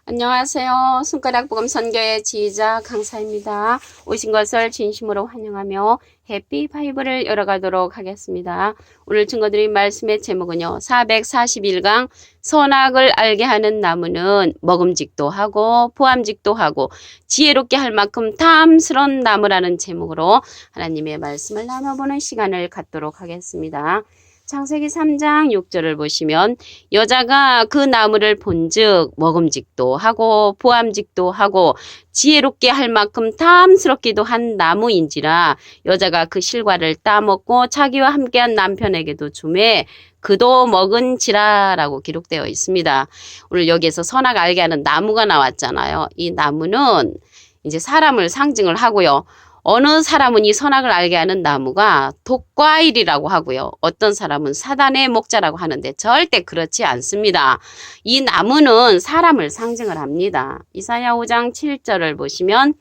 안녕하세요. 손가락 복음 선교의 지휘자 강사입니다. 오신 것을 진심으로 환영하며 해피 바이블을 열어가도록 하겠습니다. 오늘 증거드린 말씀의 제목은요. 441강 선악을 알게 하는 나무는 먹음직도 하고 보암직도 하고 지혜롭게 할 만큼 탐스러운 나무라는 제목으로 하나님의 말씀을 나눠보는 시간을 갖도록 하겠습니다. 창세기 3장 6절을 보시면 여자가 그 나무를 본즉 먹음직도 하고 보암직도 하고 지혜롭게 할 만큼 탐스럽기도 한 나무인지라 여자가 그 실과를 따먹고 자기와 함께한 남편에게도 주매 그도 먹은지라라고 기록되어 있습니다. 오늘 여기에서 선악 알게 하는 나무가 나왔잖아요. 이 나무는 이제 사람을 상징을 하고요. 어느 사람은 이 선악을 알게 하는 나무가 독과일이라고 하고요. 어떤 사람은 사단의 목자라고 하는데 절대 그렇지 않습니다. 이 나무는 사람을 상징을 합니다. 이사야 5장 7절을 보시면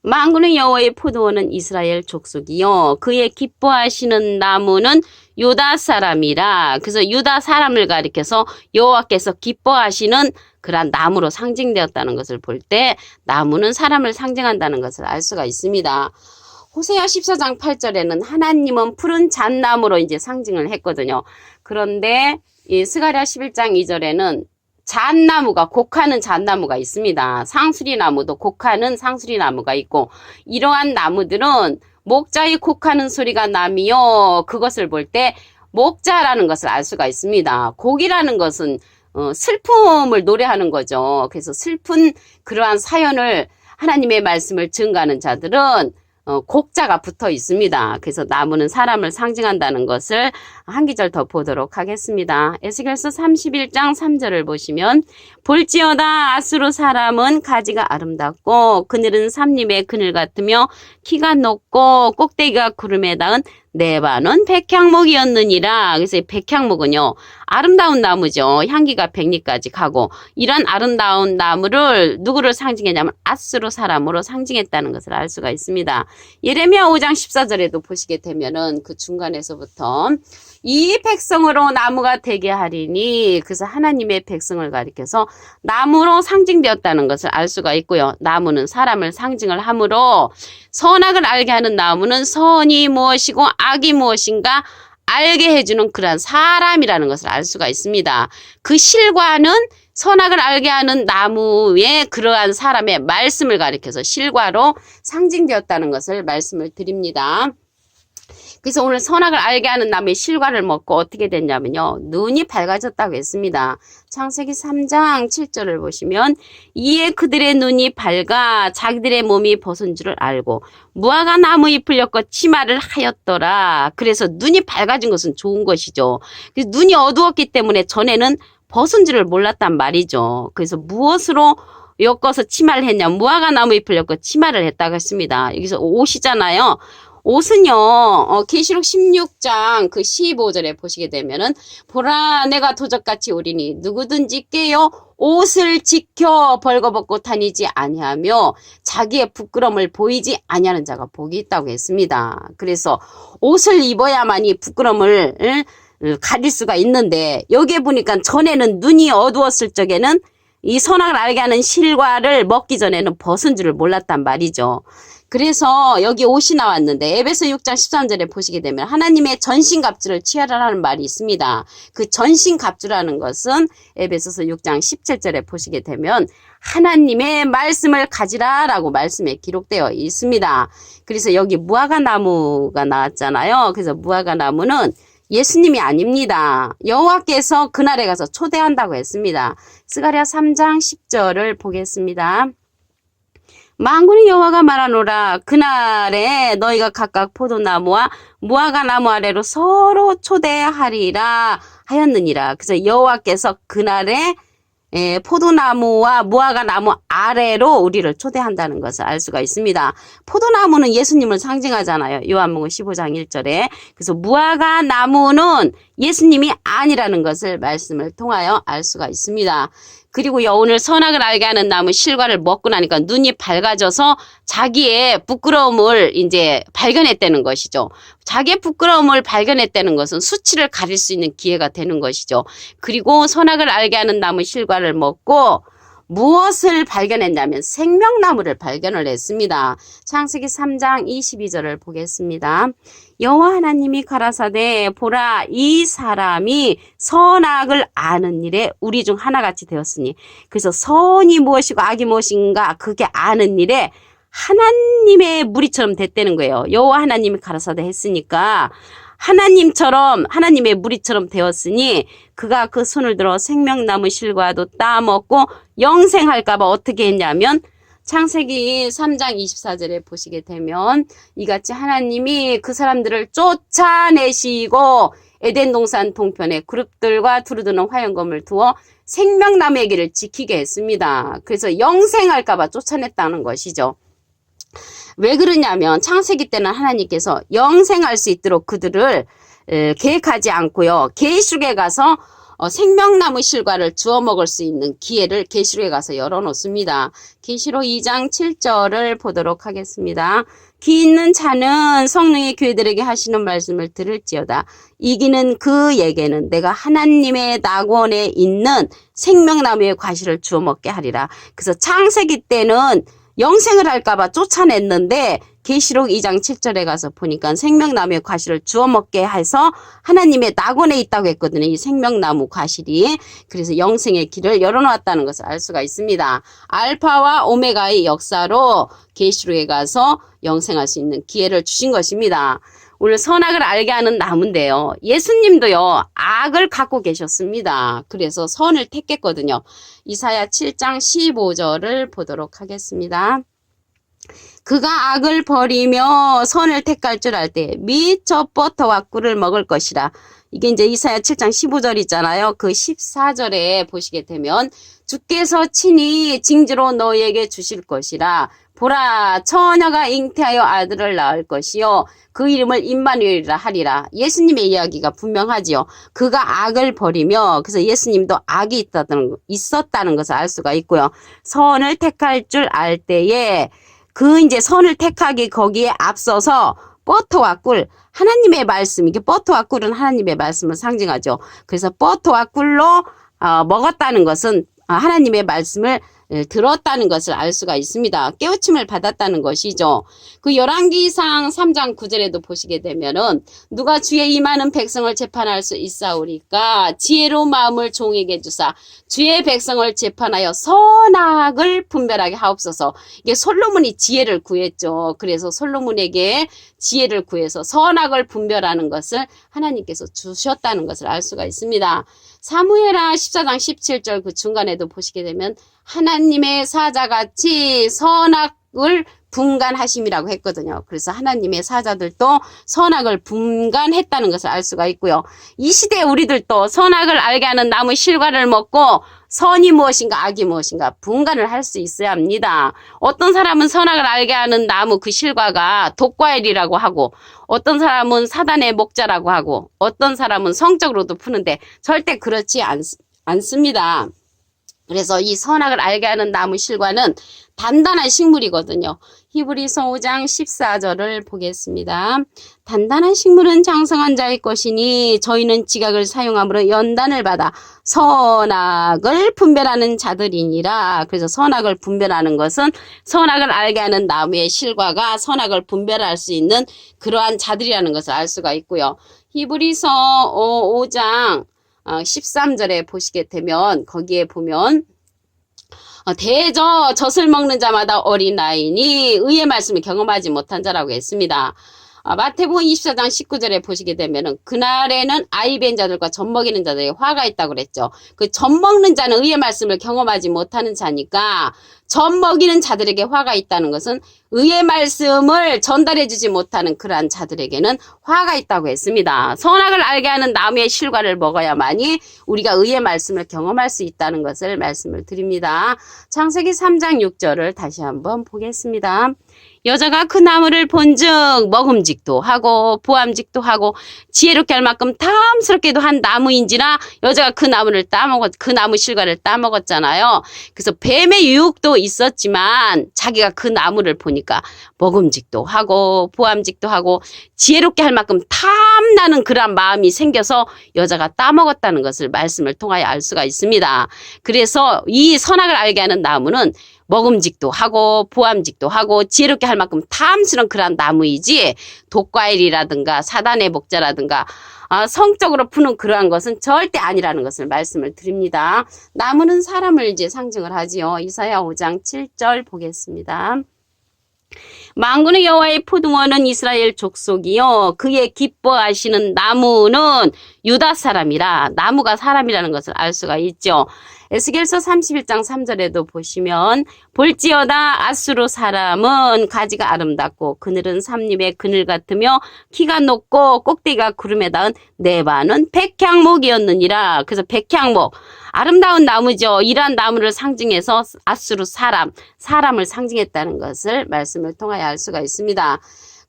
만군의 여호와의 포도원은 이스라엘 족속이요 그의 기뻐하시는 나무는 유다 사람이라. 그래서 유다 사람을 가리켜서 여호와께서 기뻐하시는 그러한 나무로 상징되었다는 것을 볼 때 나무는 사람을 상징한다는 것을 알 수가 있습니다. 호세아 14장 8절에는 하나님은 푸른 잣나무로 이제 상징을 했거든요. 그런데 이 스가랴 11장 2절에는 잣나무가 곡하는 잣나무가 있습니다. 상수리나무도 곡하는 상수리나무가 있고 이러한 나무들은 목자의 곡하는 소리가 나며 그것을 볼 때 목자라는 것을 알 수가 있습니다. 곡이라는 것은 슬픔을 노래하는 거죠. 그래서 슬픈 그러한 사연을 하나님의 말씀을 증거하는 자들은 곡자가 붙어 있습니다. 그래서 나무는 사람을 상징한다는 것을 한 기절 더 보도록 하겠습니다. 에스겔서 31장 3절을 보시면 볼지어다 아수르 사람은 가지가 아름답고 그늘은 삼림의 그늘 같으며 키가 높고 꼭대기가 구름에 닿은 네바논 백향목이었느니라. 그래서 이 백향목은요 아름다운 나무죠. 향기가 백리까지 가고 이런 아름다운 나무를 누구를 상징했냐면 아수르 사람으로 상징했다는 것을 알 수가 있습니다. 예레미야 5장 14절에도 보시게 되면은 그 중간에서부터 이 백성으로 나무가 되게 하리니 그래서 하나님의 백성을 가리켜서 나무로 상징되었다는 것을 알 수가 있고요. 나무는 사람을 상징을 하므로 선악을 알게 하는 나무는 선이 무엇이고 악이 무엇인가 알게 해주는 그러한 사람이라는 것을 알 수가 있습니다. 그 실과는 선악을 알게 하는 나무의 그러한 사람의 말씀을 가리켜서 실과로 상징되었다는 것을 말씀을 드립니다. 그래서 오늘 선악을 알게 하는 나무의 실과를 먹고 어떻게 됐냐면요. 눈이 밝아졌다고 했습니다. 창세기 3장 7절을 보시면 이에 그들의 눈이 밝아 자기들의 몸이 벗은 줄을 알고 무화과 나무 잎을 엮어 치마를 하였더라. 그래서 눈이 밝아진 것은 좋은 것이죠. 그래서 눈이 어두웠기 때문에 전에는 벗은 줄을 몰랐단 말이죠. 그래서 무엇으로 엮어서 치마를 했냐. 무화과 나무 잎을 엮어 치마를 했다고 했습니다. 여기서 옷이잖아요. 옷은요, 계시록 16장 그 15절에 보시게 되면은, 보라, 내가 도적같이 오리니 누구든지 깨어 옷을 지켜 벌거벗고 다니지 아니하며 자기의 부끄러움을 보이지 아니하는 자가 복이 있다고 했습니다. 그래서 옷을 입어야만이 부끄러움을 가릴 수가 있는데, 여기에 보니까 전에는 눈이 어두웠을 적에는 이 선악을 알게 하는 실과를 먹기 전에는 벗은 줄을 몰랐단 말이죠. 그래서 여기 옷이 나왔는데 에베소 6장 13절에 보시게 되면 하나님의 전신갑주를 취하라는 말이 있습니다. 그 전신갑주라는 것은 에베소서 6장 17절에 보시게 되면 하나님의 말씀을 가지라라고 말씀에 기록되어 있습니다. 그래서 여기 무화과 나무가 나왔잖아요. 그래서 무화과 나무는 예수님이 아닙니다. 여호와께서 그날에 가서 초대한다고 했습니다. 스가랴 3장 10절을 보겠습니다. 만군의 여호와가 말하노라 그날에 너희가 각각 포도나무와 무화과 나무 아래로 서로 초대하리라 하였느니라. 그래서 여호와께서 그날에 포도나무와 무화과 나무 아래로 우리를 초대한다는 것을 알 수가 있습니다. 포도나무는 예수님을 상징하잖아요. 요한복음 15장 1절에. 그래서 무화과 나무는 예수님이 아니라는 것을 말씀을 통하여 알 수가 있습니다. 그리고요, 오늘 선악을 알게 하는 나무 실과를 먹고 나니까 눈이 밝아져서 자기의 부끄러움을 이제 발견했다는 것이죠. 자기의 부끄러움을 발견했다는 것은 수치를 가릴 수 있는 기회가 되는 것이죠. 그리고 선악을 알게 하는 나무 실과를 먹고 무엇을 발견했냐면 생명나무를 발견을 했습니다. 창세기 3장 22절을 보겠습니다. 여호와 하나님이 가라사대 보라 이 사람이 선악을 아는 일에 우리 중 하나같이 되었으니, 그래서 선이 무엇이고 악이 무엇인가 그게 아는 일에 하나님의 무리처럼 됐다는 거예요. 여호와 하나님이 가라사대 했으니까 하나님처럼, 하나님의 무리처럼 되었으니 그가 그 손을 들어 생명나무 실과도 따먹고 영생할까봐 어떻게 했냐면 창세기 3장 24절에 보시게 되면 이같이 하나님이 그 사람들을 쫓아내시고 에덴 동산 동편에 그룹들과 두루두는 화영검을 두어 생명나무의 길을 지키게 했습니다. 그래서 영생할까봐 쫓아냈다는 것이죠. 왜 그러냐면 창세기 때는 하나님께서 영생할 수 있도록 그들을 계획하지 않고요. 계시록에 가서 생명나무 실과를 주워 먹을 수 있는 기회를 계시록에 가서 열어놓습니다. 계시록 2장 7절을 보도록 하겠습니다. 귀 있는 자는 성령의 교회들에게 하시는 말씀을 들을지어다. 이기는 그에게는 내가 하나님의 낙원에 있는 생명나무의 과실을 주워 먹게 하리라. 그래서 창세기 때는 영생을 할까봐 쫓아냈는데 계시록 2장 7절에 가서 보니까 생명나무의 과실을 주워 먹게 해서 하나님의 낙원에 있다고 했거든요. 이 생명나무 과실이. 그래서 영생의 길을 열어놓았다는 것을 알 수가 있습니다. 알파와 오메가의 역사로 계시록에 가서 영생할 수 있는 기회를 주신 것입니다. 오늘 선악을 알게 하는 나무인데요. 예수님도요, 악을 갖고 계셨습니다. 그래서 선을 택했거든요. 이사야 7장 15절을 보도록 하겠습니다. 그가 악을 버리며 선을 택할 줄 알 때 미처 버터와 꿀을 먹을 것이라. 이게 이제 이사야 7장 15절이잖아요. 그 14절에 보시게 되면 주께서 친히 징지로 너희에게 주실 것이라. 보라 처녀가 잉태하여 아들을 낳을 것이요 그 이름을 임마누엘이라 하리라. 예수님의 이야기가 분명하지요. 그가 악을 버리며, 그래서 예수님도 악이 있었다는 것을 알 수가 있고요. 선을 택할 줄 알 때에 그 이제 선을 택하기 거기에 앞서서 버터와 꿀, 하나님의 말씀, 이게 버터와 꿀은 하나님의 말씀을 상징하죠. 그래서 버터와 꿀로 먹었다는 것은 하나님의 말씀을 들었다는 것을 알 수가 있습니다. 깨우침을 받았다는 것이죠. 그 열왕기상 3장 9절에도 보시게 되면은 누가 주의 임하는 백성을 재판할 수 있사오리까 지혜로운 마음을 종에게 주사 주의 백성을 재판하여 선악을 분별하게 하옵소서. 이게 솔로몬이 지혜를 구했죠. 그래서 솔로몬에게 지혜를 구해서 선악을 분별하는 것을 하나님께서 주셨다는 것을 알 수가 있습니다. 사무엘하 14장 17절 그 중간에도 보시게 되면 하나님의 사자같이 선악을 분간하심이라고 했거든요. 그래서 하나님의 사자들도 선악을 분간했다는 것을 알 수가 있고요. 이 시대에 우리들도 선악을 알게 하는 나무 실과를 먹고 선이 무엇인가 악이 무엇인가 분간을 할 수 있어야 합니다. 어떤 사람은 선악을 알게 하는 나무 그 실과가 독과일이라고 하고 어떤 사람은 사단의 목자라고 하고 어떤 사람은 성적으로도 푸는데 절대 그렇지 않습니다. 그래서 이 선악을 알게 하는 나무 실과는 단단한 식물이거든요. 히브리서 5장 14절을 보겠습니다. 단단한 식물은 장성한 자의 것이니 저희는 지각을 사용함으로 연단을 받아 선악을 분별하는 자들이니라. 그래서 선악을 분별하는 것은 선악을 알게 하는 나무의 실과가 선악을 분별할 수 있는 그러한 자들이라는 것을 알 수가 있고요. 히브리서 5장 13절에 보시게 되면 거기에 보면 대저 젖을 먹는 자마다 어린아이니 의의 말씀을 경험하지 못한 자라고 했습니다. 마태복음 24장 19절에 보시게 되면은 그날에는 아이 뵌 자들과 젖 먹이는 자들에게 화가 있다고 그랬죠. 그 젖 먹는 자는 의의 말씀을 경험하지 못하는 자니까 젖 먹이는 자들에게 화가 있다는 것은 의의 말씀을 전달해 주지 못하는 그러한 자들에게는 화가 있다고 했습니다. 선악을 알게 하는 나무의 실과를 먹어야만이 우리가 의의 말씀을 경험할 수 있다는 것을 말씀을 드립니다. 창세기 3장 6절을 다시 한번 보겠습니다. 여자가 그 나무를 본즉 먹음직도 하고 보암직도 하고 지혜롭게 할 만큼 탐스럽게도 한 나무인지라 여자가 그 나무 실과를 따먹었잖아요. 그래서 뱀의 유혹도 있었지만 자기가 그 나무를 보니까 보니까 먹음직도 하고 보암직도 하고 지혜롭게 할 만큼 탐나는 그런 마음이 생겨서 여자가 따먹었다는 것을 말씀을 통하여 알 수가 있습니다. 그래서 이 선악을 알게 하는 나무는 먹음직도 하고 보암직도 하고 지혜롭게 할 만큼 탐스러운 그런 나무이지 독과일이라든가 사단의 목자라든가 성적으로 푸는 그러한 것은 절대 아니라는 것을 말씀을 드립니다. 나무는 사람을 이제 상징을 하지요. 이사야 5장 7절 보겠습니다. 만군의 여호와의 포도원은 이스라엘 족속이요 그의 기뻐하시는 나무는 유다 사람이라. 나무가 사람이라는 것을 알 수가 있죠. 에스겔서 31장 3절에도 보시면 볼지어다 아수르 사람은 가지가 아름답고 그늘은 삼림의 그늘 같으며 키가 높고 꼭대기가 구름에 닿은 네바는 백향목이었느니라. 그래서 백향목 아름다운 나무죠. 이러한 나무를 상징해서 아수르 사람을 상징했다는 것을 말씀을 통하여 알 수가 있습니다.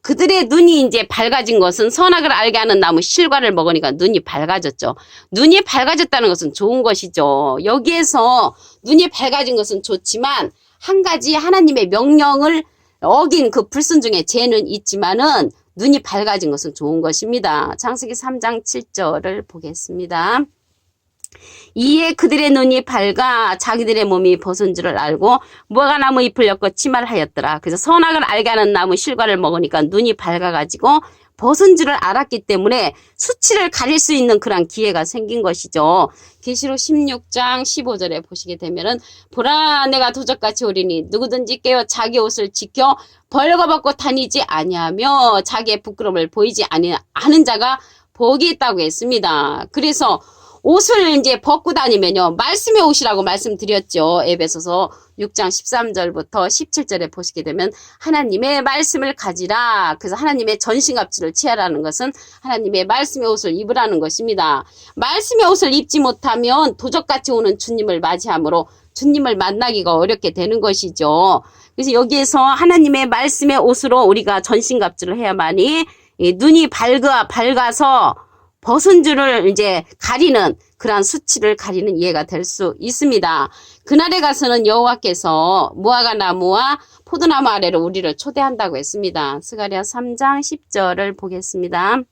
그들의 눈이 이제 밝아진 것은 선악을 알게 하는 나무 실과를 먹으니까 눈이 밝아졌죠. 눈이 밝아졌다는 것은 좋은 것이죠. 여기에서 눈이 밝아진 것은 좋지만 한 가지 하나님의 명령을 어긴 그 불순종의 죄는 있지만은 눈이 밝아진 것은 좋은 것입니다. 창세기 3장 7절을 보겠습니다. 이에 그들의 눈이 밝아 자기들의 몸이 벗은 줄을 알고 무화과 나무 잎을 엮어 치마를 하였더라. 그래서 선악을 알게 하는 나무 실과를 먹으니까 눈이 밝아가지고 벗은 줄을 알았기 때문에 수치를 가릴 수 있는 그런 기회가 생긴 것이죠. 계시록 16장 15절에 보시게 되면은 보라 내가 도적같이 오리니 누구든지 깨어 자기 옷을 지켜 벌거벗고 다니지 아니하며 자기의 부끄러움을 보이지 않은 자가 복이 있다고 했습니다. 그래서 옷을 이제 벗고 다니면요. 말씀의 옷이라고 말씀드렸죠. 에베소서 6장 13절부터 17절에 보시게 되면 하나님의 말씀을 가지라. 그래서 하나님의 전신갑주를 취하라는 것은 하나님의 말씀의 옷을 입으라는 것입니다. 말씀의 옷을 입지 못하면 도적같이 오는 주님을 맞이함으로 주님을 만나기가 어렵게 되는 것이죠. 그래서 여기에서 하나님의 말씀의 옷으로 우리가 전신갑주를 해야만이 눈이 밝아서 벗은 줄을 이제 가리는 그러한 수치를 가리는 이해가 될 수 있습니다. 그날에 가서는 여호와께서 무화과 나무와 포도나무 아래로 우리를 초대한다고 했습니다. 스가랴 3장 10절을 보겠습니다.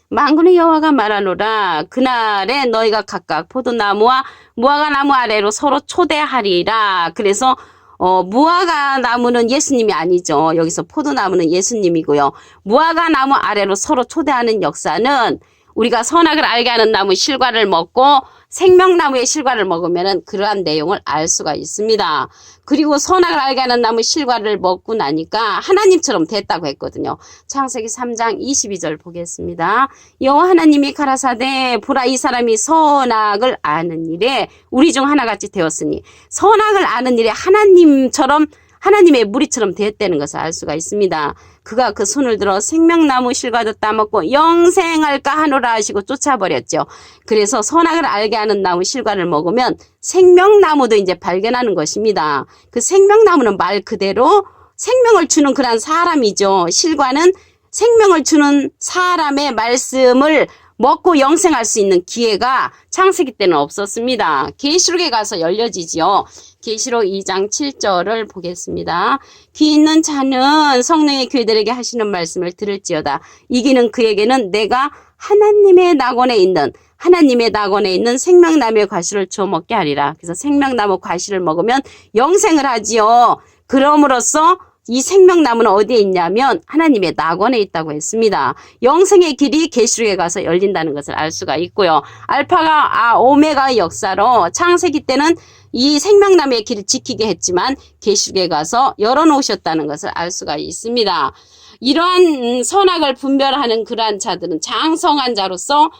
만군의 여호와가 말하노라 그날에 너희가 각각 포도나무와 무화과 나무 아래로 서로 초대하리라. 그래서 무화과 나무는 예수님이 아니죠. 여기서 포도나무는 예수님이고요. 무화과 나무 아래로 서로 초대하는 역사는 우리가 선악을 알게 하는 나무 실과를 먹고 생명나무의 실과를 먹으면 그러한 내용을 알 수가 있습니다. 그리고 선악을 알게 하는 나무 실과를 먹고 나니까 하나님처럼 됐다고 했거든요. 창세기 3장 22절 보겠습니다. 여호와 하나님이 가라사대 보라 이 사람이 선악을 아는 일에 우리 중 하나같이 되었으니 선악을 아는 일에 하나님처럼 하나님의 무리처럼 되었다는 것을 알 수가 있습니다. 그가 그 손을 들어 생명나무 실과도 따먹고 영생할까 하노라 하시고 쫓아버렸죠. 그래서 선악을 알게 하는 나무 실과를 먹으면 생명나무도 이제 발견하는 것입니다. 그 생명나무는 말 그대로 생명을 주는 그런 사람이죠. 실과는 생명을 주는 사람의 말씀을 먹고 영생할 수 있는 기회가 창세기 때는 없었습니다. 계시록에 가서 열려지지요. 계시록 2장 7절을 보겠습니다. 귀 있는 자는 성령의 교회들에게 하시는 말씀을 들을지어다. 이기는 그에게는 내가 하나님의 낙원에 있는 생명나무의 과실을 주어 먹게 하리라. 그래서 생명나무 과실을 먹으면 영생을 하지요. 그럼으로써 이 생명나무는 어디에 있냐면 하나님의 낙원에 있다고 했습니다. 영생의 길이 계시록에 가서 열린다는 것을 알 수가 있고요. 알파가 오메가의 역사로 창세기 때는 이 생명나무의 길을 지키게 했지만 계시록에 가서 열어놓으셨다는 것을 알 수가 있습니다. 이러한 선악을 분별하는 그러한 자들은 장성한 자로서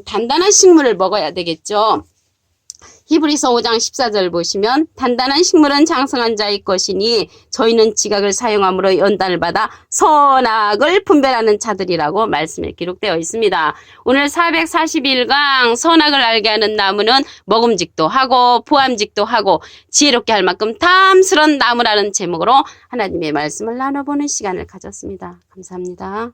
단단한 식물을 먹어야 되겠죠. 히브리서 5장 14절 보시면 단단한 식물은 장성한 자의 것이니 저희는 지각을 사용함으로 연단을 받아 선악을 분별하는 자들이라고 말씀에 기록되어 있습니다. 오늘 441강 선악을 알게 하는 나무는 먹음직도 하고 보암직도 하고 지혜롭게 할 만큼 탐스런 나무라는 제목으로 하나님의 말씀을 나눠보는 시간을 가졌습니다. 감사합니다.